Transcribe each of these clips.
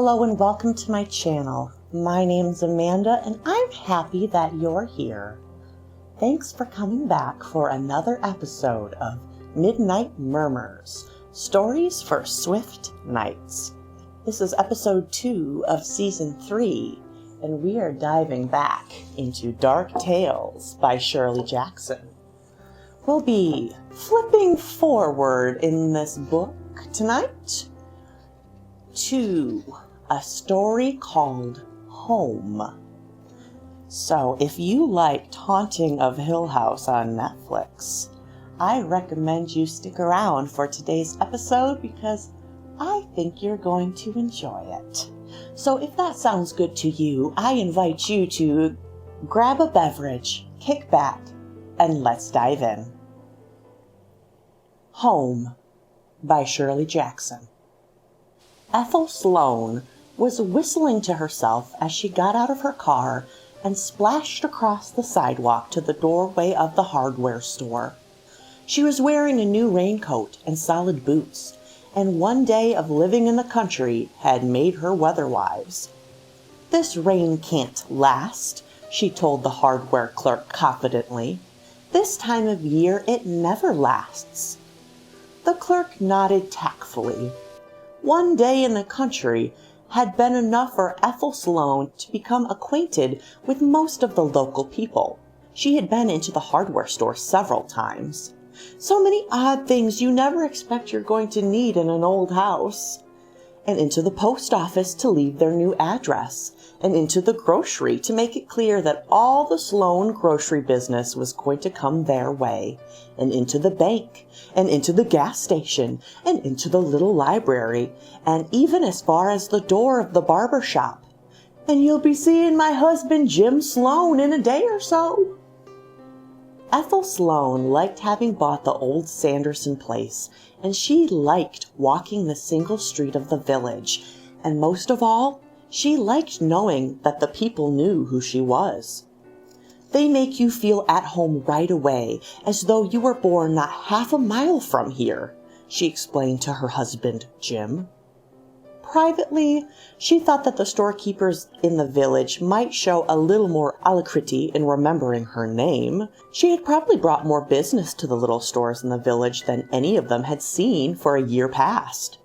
Hello and welcome to my channel. My name's Amanda and I'm happy that you're here. Thanks for coming back for another episode of Midnight Murmurs, Stories for Swift Nights. This is episode 2 of season 3, and we are diving back into Dark Tales by Shirley Jackson. We'll be flipping forward in this book tonight to a story called Home. So if you liked Haunting of Hill House on Netflix, I recommend you stick around for today's episode because I think you're going to enjoy it. So if that sounds good to you, I invite you to grab a beverage, kick back, and let's dive in. Home by Shirley Jackson. Ethel Sloane was whistling to herself as she got out of her car and splashed across the sidewalk to the doorway of the hardware store. She was wearing a new raincoat and solid boots, and one day of living in the country had made her weather-wise. "This rain can't last," she told the hardware clerk confidently. "This time of year it never lasts." The clerk nodded tactfully. One day in the country had been enough for Ethel Sloane to become acquainted with most of the local people. She had been into the hardware store several times. So many odd things you never expect you're going to need in an old house. And into the post office to leave their new address, and into the grocery to make it clear that all the Sloane grocery business was going to come their way, and into the bank, and into the gas station, and into the little library, and even as far as the door of the barber shop. "And you'll be seeing my husband Jim Sloane in a day or so." Ethel Sloane liked having bought the old Sanderson place, and she liked walking the single street of the village, and most of all, she liked knowing that the people knew who she was. "They make you feel at home right away, as though you were born not half a mile from here," she explained to her husband, Jim. Privately, she thought that the storekeepers in the village might show a little more alacrity in remembering her name. She had probably brought more business to the little stores in the village than any of them had seen for a year past.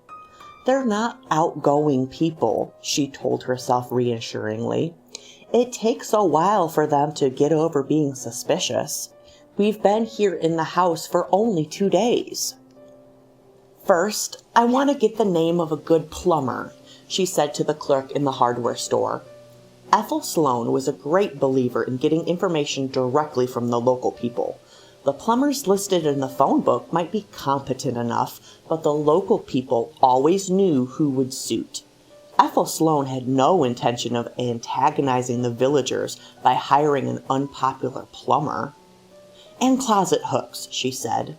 "They're not outgoing people," she told herself reassuringly. "It takes a while for them to get over being suspicious. We've been here in the house for only 2 days. "First, I want to get the name of a good plumber," she said to the clerk in the hardware store. Ethel Sloane was a great believer in getting information directly from the local people. The plumbers listed in the phone book might be competent enough, but the local people always knew who would suit. Ethel Sloane had no intention of antagonizing the villagers by hiring an unpopular plumber. "And closet hooks," she said.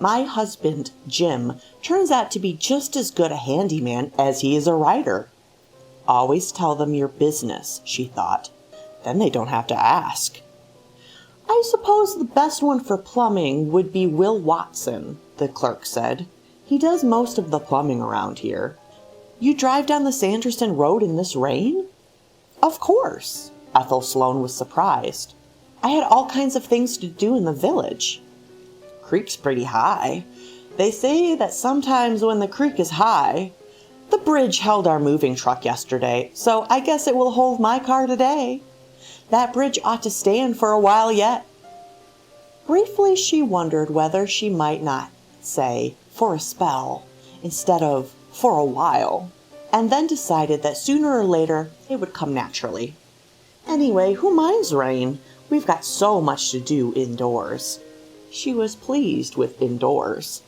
"My husband, Jim, turns out to be just as good a handyman as he is a writer." Always tell them your business, she thought. Then they don't have to ask. "I suppose the best one for plumbing would be Will Watson," the clerk said. "He does most of the plumbing around here." "You drive down the Sanderson Road in this rain?" "Of course." Ethel Sloane was surprised. "I had all kinds of things to do in the village." "Creek's pretty high. They say that sometimes when the creek is high, the bridge held our moving truck yesterday, so I guess it will hold my car today. That bridge ought to stand for a while yet." Briefly, she wondered whether she might not say, "for a spell," instead of "for a while," and then decided that sooner or later it would come naturally. Anyway, who minds rain? We've got so much to do indoors. She was pleased with indoors.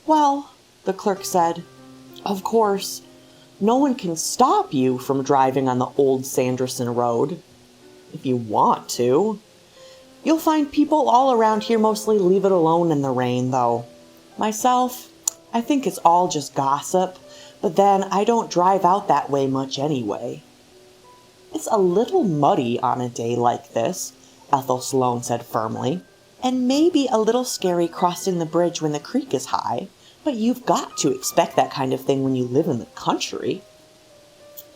"Well," the clerk said, "of course, no one can stop you from driving on the old Sanderson Road. If you want to. You'll find people all around here mostly leave it alone in the rain, though. Myself, I think it's all just gossip, but then I don't drive out that way much anyway." "It's a little muddy on a day like this," Ethel Sloane said firmly. "And maybe a little scary crossing the bridge when the creek is high, but you've got to expect that kind of thing when you live in the country."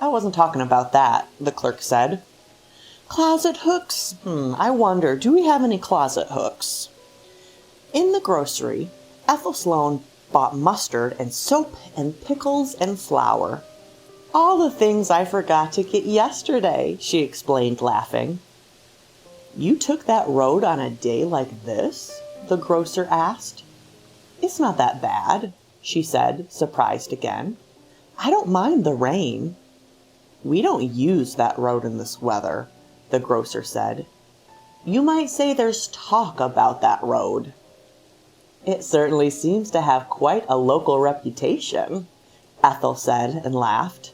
I wasn't talking about that, the clerk said. Closet hooks? I wonder, do we have any closet hooks? In the grocery, Ethel Sloane bought mustard and soap and pickles and flour. All the things I forgot to get yesterday, she explained, laughing. You took that road on a day like this? The grocer asked. It's not that bad, she said, surprised again. I don't mind the rain. We don't use that road in this weather, the grocer said. You might say there's talk about that road. It certainly seems to have quite a local reputation, Ethel said and laughed.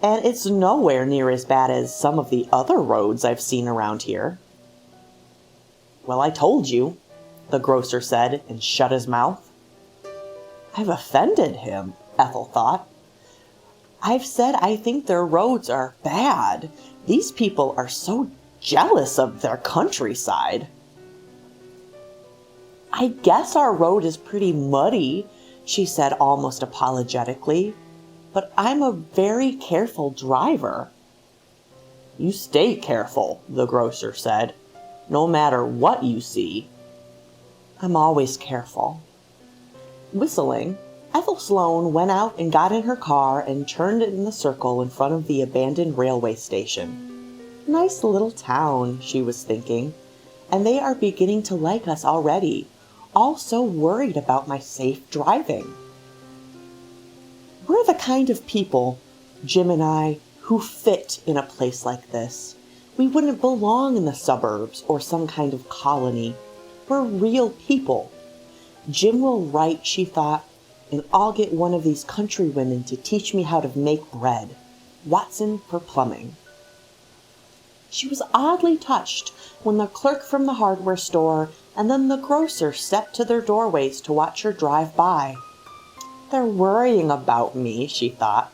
And it's nowhere near as bad as some of the other roads I've seen around here. Well, I told you, the grocer said and shut his mouth. I've offended him, Ethel thought. I've said I think their roads are bad. These people are so jealous of their countryside. I guess our road is pretty muddy, she said almost apologetically, but I'm a very careful driver. You stay careful, the grocer said, no matter what you see. I'm always careful. Whistling, Ethel Sloane went out and got in her car and turned it in the circle in front of the abandoned railway station. Nice little town, she was thinking, and they are beginning to like us already, all so worried about my safe driving. We're the kind of people, Jim and I, who fit in a place like this. We wouldn't belong in the suburbs or some kind of colony. We're real people. Jim will write, she thought, and I'll get one of these country women to teach me how to make bread. Watson for plumbing. She was oddly touched when the clerk from the hardware store and then the grocer stepped to their doorways to watch her drive by. They're worrying about me, she thought.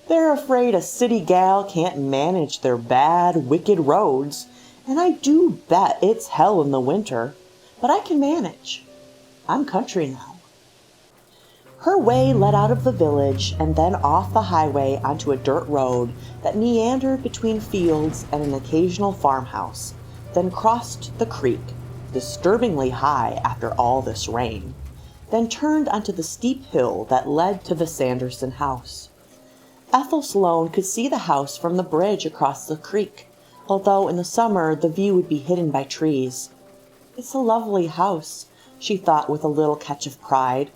They're afraid a city gal can't manage their bad, wicked roads, and I do bet it's hell in the winter, but I can manage. I'm country now. Her way led out of the village and then off the highway onto a dirt road that meandered between fields and an occasional farmhouse, then crossed the creek, disturbingly high after all this rain, then turned onto the steep hill that led to the Sanderson house. Ethel Sloane could see the house from the bridge across the creek, although in the summer the view would be hidden by trees. It's a lovely house, she thought with a little catch of pride.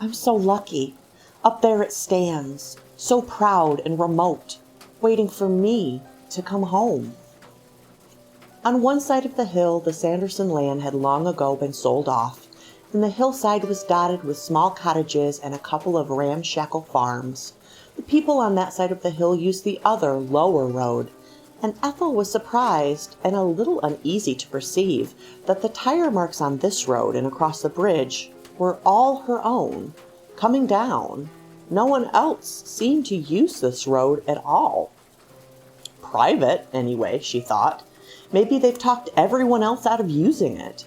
I'm so lucky. Up there it stands, so proud and remote, waiting for me to come home. On one side of the hill, the Sanderson land had long ago been sold off, and the hillside was dotted with small cottages and a couple of ramshackle farms. The people on that side of the hill used the other, lower road, and Ethel was surprised and a little uneasy to perceive that the tire marks on this road and across the bridge were all her own, coming down. No one else seemed to use this road at all. Private, anyway, she thought. Maybe they've talked everyone else out of using it.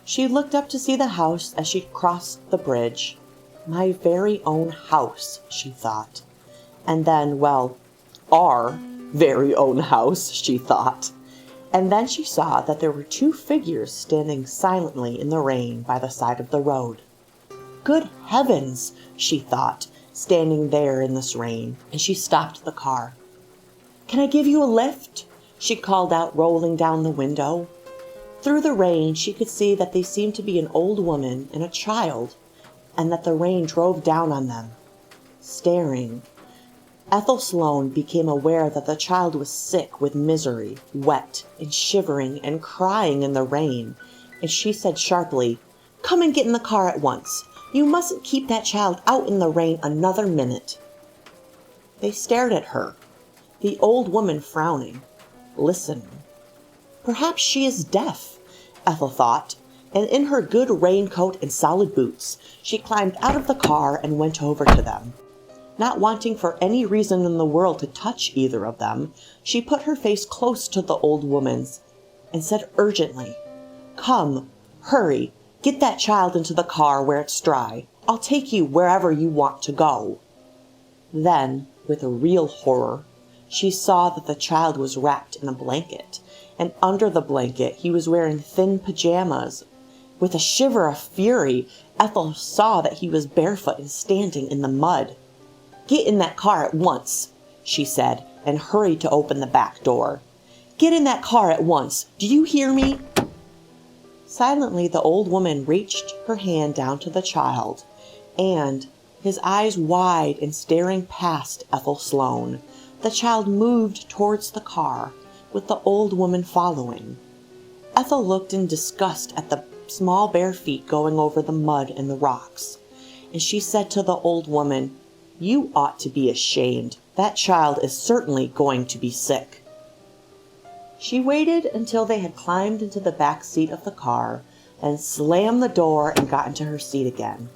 She looked up to see the house as she crossed the bridge. My very own house, she thought. And then, well, our very own house, she thought. And then she saw that there were two figures standing silently in the rain by the side of the road. Good heavens, she thought, standing there in this rain, and she stopped the car. Can I give you a lift? She called out, rolling down the window. Through the rain, she could see that they seemed to be an old woman and a child, and that the rain drove down on them, staring. Ethel Sloane became aware that the child was sick with misery, wet and shivering and crying in the rain, and she said sharply, "Come and get in the car at once. You mustn't keep that child out in the rain another minute." They stared at her, the old woman frowning, listening. Perhaps she is deaf, Ethel thought, and in her good raincoat and solid boots, she climbed out of the car and went over to them. Not wanting for any reason in the world to touch either of them, she put her face close to the old woman's and said urgently, "Come, hurry, get that child into the car where it's dry. I'll take you wherever you want to go." Then, with real horror. She saw that the child was wrapped in a blanket, and under the blanket he was wearing thin pajamas. With a shiver of fury, Ethel saw that he was barefoot and standing in the mud. "Get in that car at once," she said, and hurried to open the back door. "Get in that car at once. Do you hear me?" Silently, the old woman reached her hand down to the child, and, his eyes wide and staring past Ethel Sloane, the child moved towards the car, with the old woman following. Ethel looked in disgust at the small bare feet going over the mud and the rocks, and she said to the old woman, "You ought to be ashamed. That child is certainly going to be sick." She waited until they had climbed into the back seat of the car and slammed the door and got into her seat again.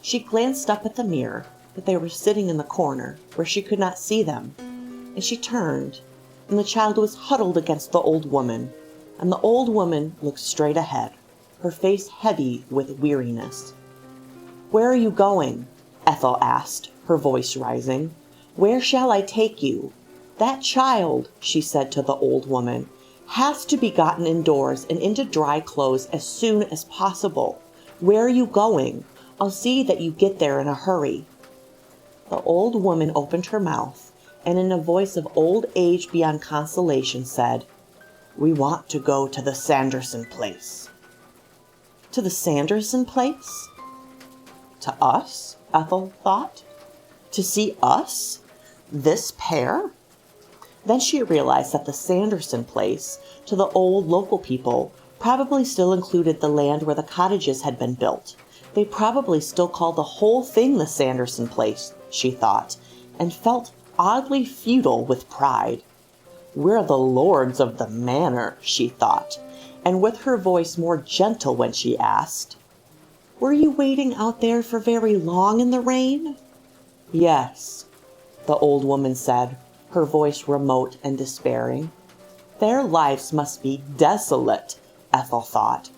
She glanced up at the mirror, but they were sitting in the corner where she could not see them, and she turned, and the child was huddled against the old woman, and the old woman looked straight ahead, her face heavy with weariness. "Where are you going?" Ethel asked, her voice rising. "Where shall I take you? That child," she said to the old woman, "has to be gotten indoors and into dry clothes as soon as possible. Where are you going? I'll see that you get there in a hurry." The old woman opened her mouth, and in a voice of old age beyond consolation said, "We want to go to the Sanderson place." "To the Sanderson place?" To us, Ethel thought. To see us? This pair? Then she realized that the Sanderson place, to the old local people, probably still included the land where the cottages had been built. They probably still called the whole thing the Sanderson place, she thought, and felt oddly futile with pride. "We're the lords of the manor," she thought, and with her voice more gentle when she asked, "Were you waiting out there for very long in the rain?" "Yes," the old woman said, her voice remote and despairing. Their lives must be desolate, Ethel thought.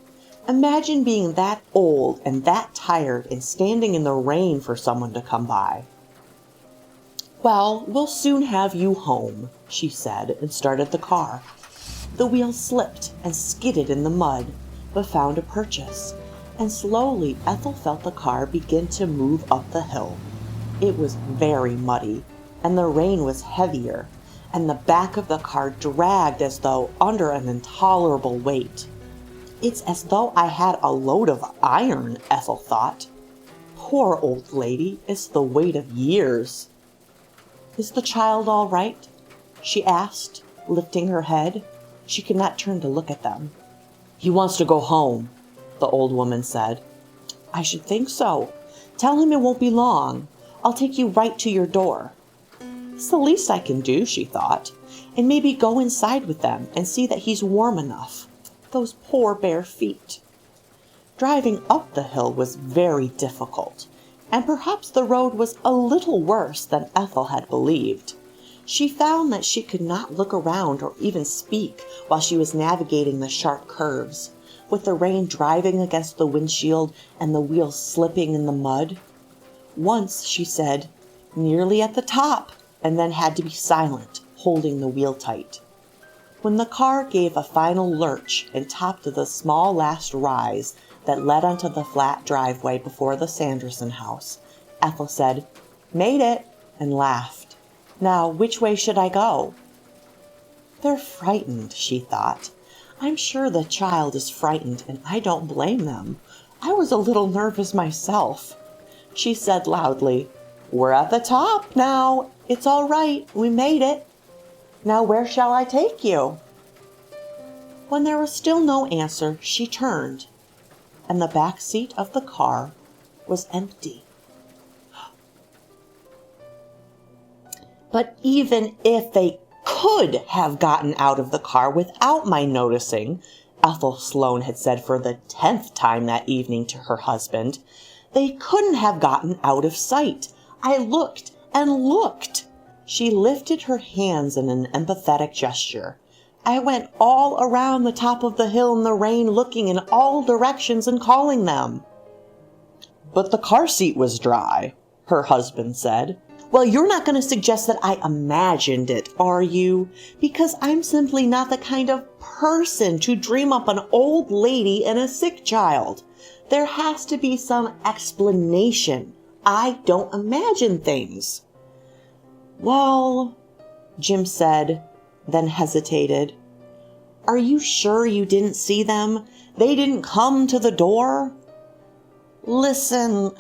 Imagine being that old and that tired and standing in the rain for someone to come by. "Well, we'll soon have you home," she said, and started the car. The wheels slipped and skidded in the mud, but found a purchase, and slowly Ethel felt the car begin to move up the hill. It was very muddy, and the rain was heavier, and the back of the car dragged as though under an intolerable weight. "It's as though I had a load of iron," Ethel thought. "Poor old lady, it's the weight of years." "Is the child all right?" she asked, lifting her head. She could not turn to look at them. "He wants to go home," the old woman said. "I should think so. Tell him it won't be long. I'll take you right to your door." It's the least I can do, she thought, and maybe go inside with them and see that he's warm enough. Those poor bare feet. Driving up the hill was very difficult, and perhaps the road was a little worse than Ethel had believed. She found that she could not look around or even speak while she was navigating the sharp curves, with the rain driving against the windshield and the wheels slipping in the mud. Once she said, "Nearly at the top," and then had to be silent, holding the wheel tight. When the car gave a final lurch and topped the small last rise that led onto the flat driveway before the Sanderson house, Ethel said, "Made it," and laughed. "Now, which way should I go?" "They're frightened," she thought. "I'm sure the child is frightened, and I don't blame them. I was a little nervous myself." She said loudly, "We're at the top now. It's all right. We made it. Now where shall I take you?" When there was still no answer, she turned, and the back seat of the car was empty. "But even if they could have gotten out of the car without my noticing," Ethel Sloane had said for the 10th time that evening to her husband, "they couldn't have gotten out of sight. I looked and looked." She lifted her hands in an empathetic gesture. "I went all around the top of the hill in the rain, looking in all directions and calling them." "But the car seat was dry," her husband said. Well, you're not going to suggest that I imagined it, are you? Because I'm simply not the kind of person to dream up an old lady and a sick child. There has to be some explanation. I don't imagine things. Well, Jim said, then hesitated. Are you sure you didn't see them? They didn't come to the door? Listen,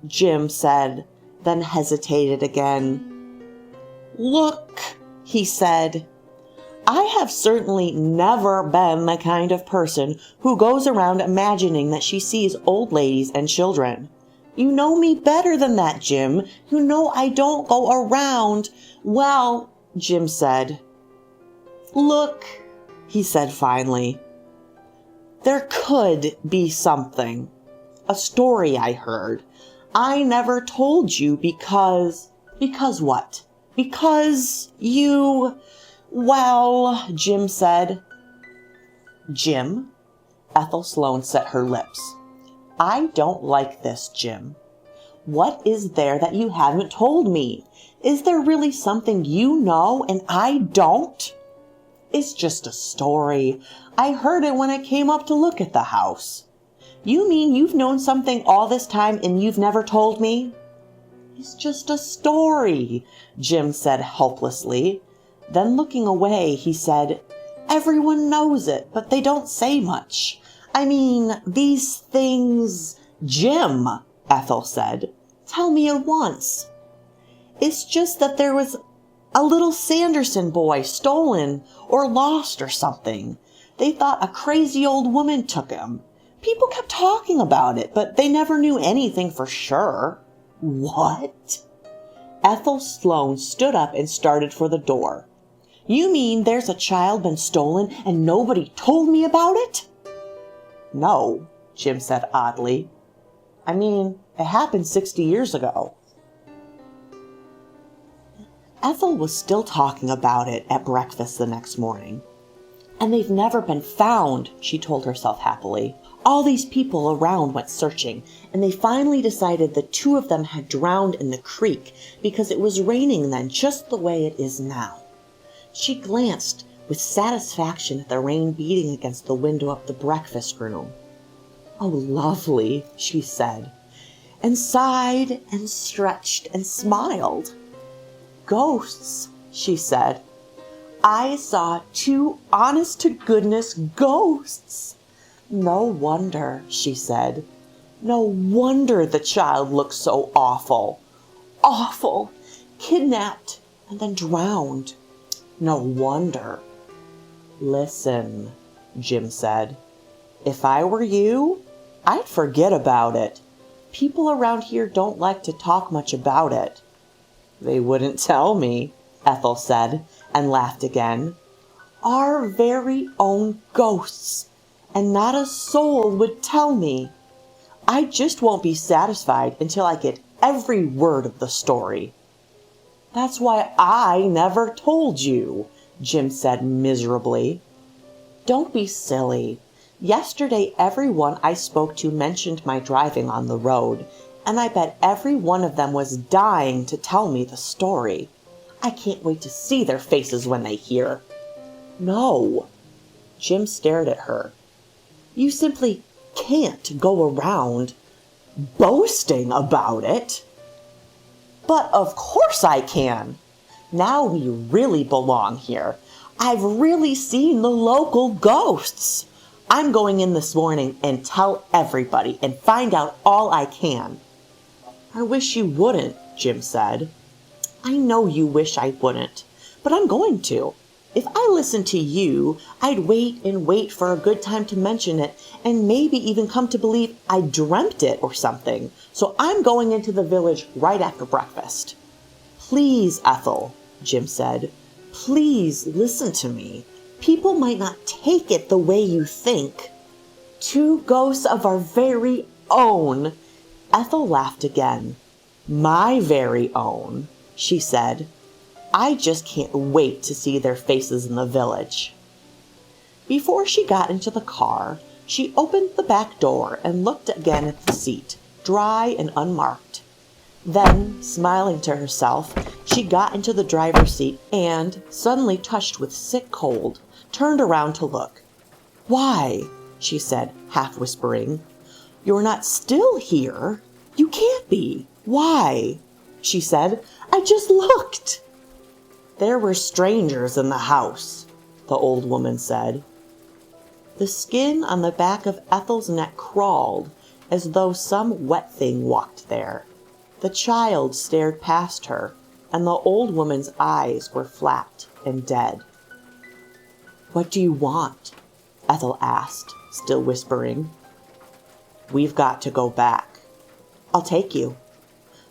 Jim said, then hesitated again. Look, he said, I have certainly never been the kind of person who goes around imagining that she sees old ladies and children. You know me better than that, Jim. You know I don't go around. Well, Jim said. Look, he said finally. There could be something. A story I heard. I never told you because what? Because you, well, Jim said. Jim? Ethel Sloane set her lips. I don't like this, Jim. What is there that you haven't told me? Is there really something you know and I don't? It's just a story. I heard it when I came up to look at the house. You mean you've known something all this time and you've never told me? It's just a story, Jim said helplessly. Then looking away, he said, Everyone knows it, but they don't say much. I mean, these things... Jim, Ethel said, tell me at once. It's just that there was a little Sanderson boy stolen or lost or something. They thought a crazy old woman took him. People kept talking about it, but they never knew anything for sure. What? Ethel Sloane stood up and started for the door. You mean there's a child been stolen and nobody told me about it? No, Jim said oddly. I mean, it happened 60 years ago. Ethel was still talking about it at breakfast the next morning. And they've never been found, she told herself happily. All these people around went searching, and they finally decided the two of them had drowned in the creek because it was raining then just the way it is now. She glanced with satisfaction at the rain beating against the window of the breakfast room. Oh, lovely, she said, and sighed and stretched and smiled. Ghosts, she said. I saw 2 honest-to-goodness ghosts. No wonder, she said. No wonder the child looked so awful. Awful. Kidnapped and then drowned. No wonder. Listen, Jim said. If I were you, I'd forget about it. People around here don't like to talk much about it. They wouldn't tell me, Ethel said, and laughed again. Our very own ghosts, and not a soul would tell me. I just won't be satisfied until I get every word of the story. That's why I never told you, Jim said miserably. Don't be silly. Yesterday everyone I spoke to mentioned my driving on the road, and I bet every one of them was dying to tell me the story. I can't wait to see their faces when they hear. No. Jim stared at her. You simply can't go around boasting about it. But of course I can. Now we really belong here. I've really seen the local ghosts. I'm going in this morning and tell everybody and find out all I can. I wish you wouldn't, Jim said. I know you wish I wouldn't, but I'm going to. If I listened to you, I'd wait and wait for a good time to mention it and maybe even come to believe I dreamt it or something. So I'm going into the village right after breakfast. Please, Ethel, Jim said. Please listen to me. People might not take it the way you think. 2 ghosts of our very own. Ethel laughed again. My very own, she said. I just can't wait to see their faces in the village. Before she got into the car, she opened the back door and looked again at the seat, dry and unmarked. Then, smiling to herself, She got into the driver's seat and, suddenly touched with sick cold, turned around to look. "Why?" she said, half whispering. "You're not still here? You can't be. Why?" she said. "I just looked." "There were strangers in the house," the old woman said. The skin on the back of Ethel's neck crawled as though some wet thing walked there. The child stared past her, and the old woman's eyes were flat and dead. "What do you want?" Ethel asked, still whispering. "We've got to go back." "I'll take you."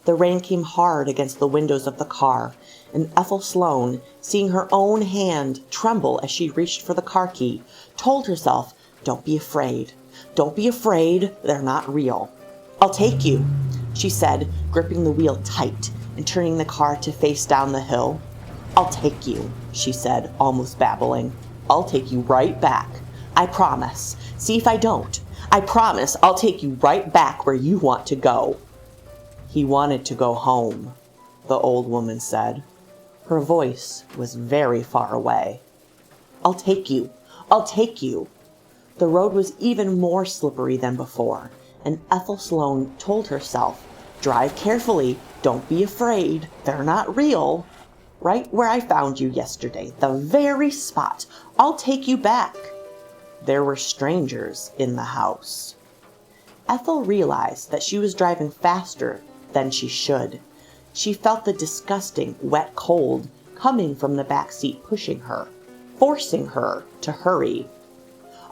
The rain came hard against the windows of the car, and Ethel Sloane, seeing her own hand tremble as she reached for the car key, told herself, "Don't be afraid. Don't be afraid. They're not real." "I'll take you," she said, gripping the wheel tight and turning the car to face down the hill. "I'll take you," she said, almost babbling. "I'll take you right back. I promise. See if I don't. I promise I'll take you right back where you want to go." "He wanted to go home," the old woman said. Her voice was very far away. "I'll take you. I'll take you." The road was even more slippery than before, and Ethel Sloane told herself, "Drive carefully. Don't be afraid. They're not real. Right where I found you yesterday, the very spot. I'll take you back." There were strangers in the house. Ethel realized that she was driving faster than she should. She felt the disgusting, wet cold coming from the back seat pushing her, forcing her to hurry.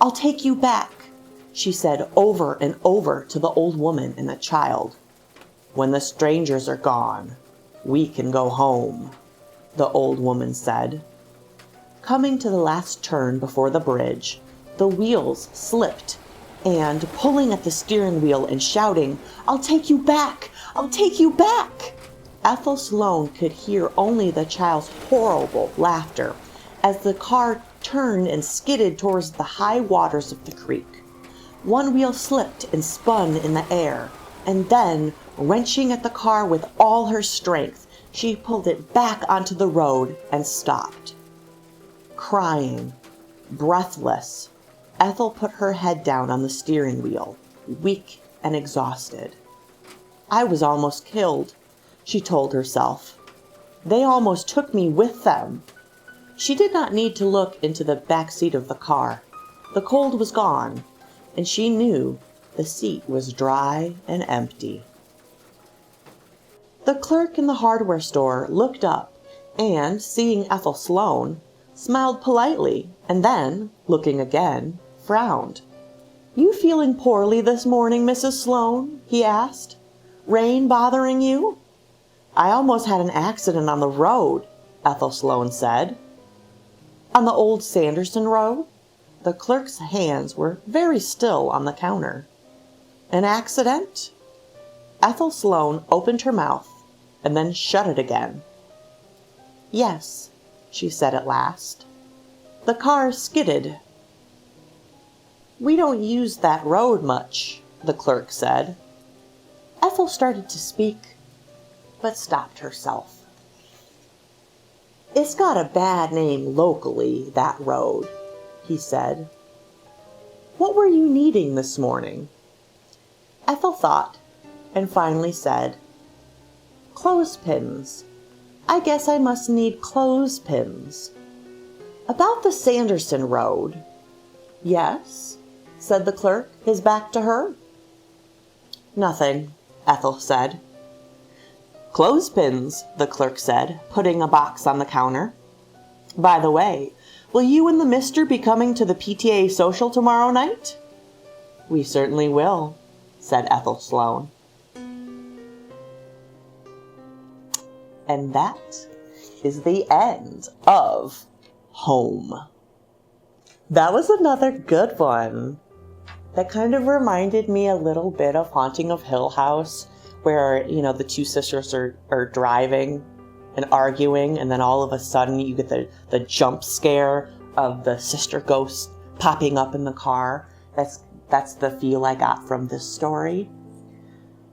"I'll take you back," she said over and over to the old woman and the child. "When the strangers are gone, we can go home," the old woman said. Coming to the last turn before the bridge, the wheels slipped, and pulling at the steering wheel and shouting, "I'll take you back! I'll take you back!" Ethel Sloane could hear only the child's horrible laughter as the car turned and skidded towards the high waters of the creek. One wheel slipped and spun in the air, and then, wrenching at the car with all her strength, she pulled it back onto the road and stopped. Crying, breathless, Ethel put her head down on the steering wheel, weak and exhausted. "I was almost killed," she told herself. "They almost took me with them." She did not need to look into the back seat of the car. The cold was gone, and she knew the seat was dry and empty. The clerk in the hardware store looked up and, seeing Ethel Sloane, smiled politely and then, looking again, frowned. "You feeling poorly this morning, Mrs. Sloane?" he asked. "Rain bothering you?" "I almost had an accident on the road," Ethel Sloane said. "On the old Sanderson road?" The clerk's hands were very still on the counter. "An accident?" Ethel Sloane opened her mouth and then shut it again. "Yes," she said at last. "The car skidded." "We don't use that road much," the clerk said. Ethel started to speak, but stopped herself. "It's got a bad name locally, that road," he said. "What were you needing this morning?" Ethel thought, and finally said, "Clothespins. I guess I must need clothespins." "About the Sanderson road?" "Yes," said the clerk, his back to her. "Nothing," Ethel said. "Clothespins," the clerk said, putting a box on the counter. "By the way, will you and the mister be coming to the PTA social tomorrow night?" "We certainly will," said Ethel Sloane. And that is the end of Home. That was another good one. That kind of reminded me a little bit of Haunting of Hill House, where, the two sisters are driving and arguing, and then all of a sudden you get the jump scare of the sister ghost popping up in the car. That's the feel I got from this story.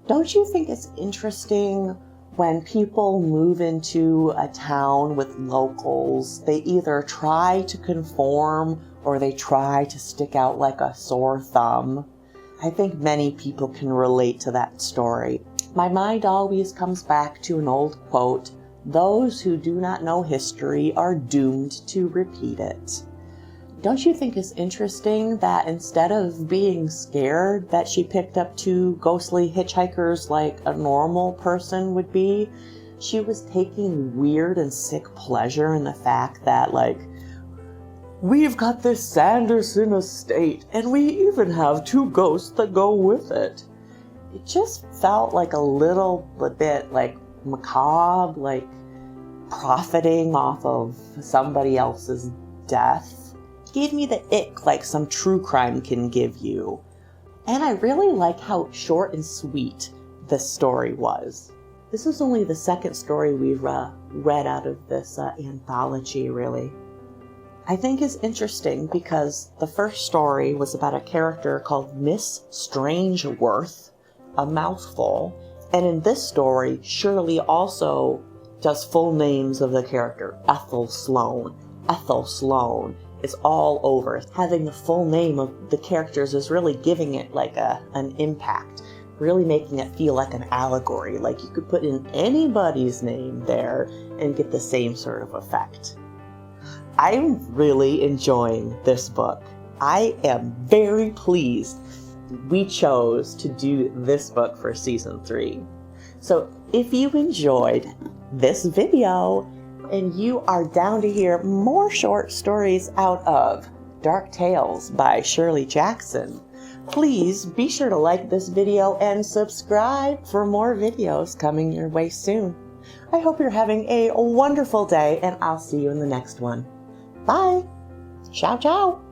Don't you think it's interesting When people move into a town with locals, they either try to conform or they try to stick out like a sore thumb. I think many people can relate to that story. My mind always comes back to an old quote, "Those who do not know history are doomed to repeat it." Don't you think it's interesting that instead of being scared that she picked up two ghostly hitchhikers like a normal person would be, she was taking weird and sick pleasure in the fact that, like, we've got this Sanderson estate and we even have two ghosts that go with it. It just felt like a little bit like macabre, like profiting off of somebody else's death. Gave me the ick like some true crime can give you. And I really like how short and sweet this story was. This is only the second story we've read out of this anthology, really. I think it's interesting because the first story was about a character called Miss Strangeworth, a mouthful, and in this story, Shirley also does full names of the character. Ethel Sloan. It's all over. Having the full name of the characters is really giving it like an impact, really making it feel like an allegory, like you could put in anybody's name there and get the same sort of effect. I'm really enjoying this book. I am very pleased we chose to do this book for season 3. So if you enjoyed this video, and you are down to hear more short stories out of Dark Tales by Shirley Jackson, please be sure to like this video and subscribe for more videos coming your way soon. I hope you're having a wonderful day, and I'll see you in the next one. Bye! Ciao, ciao!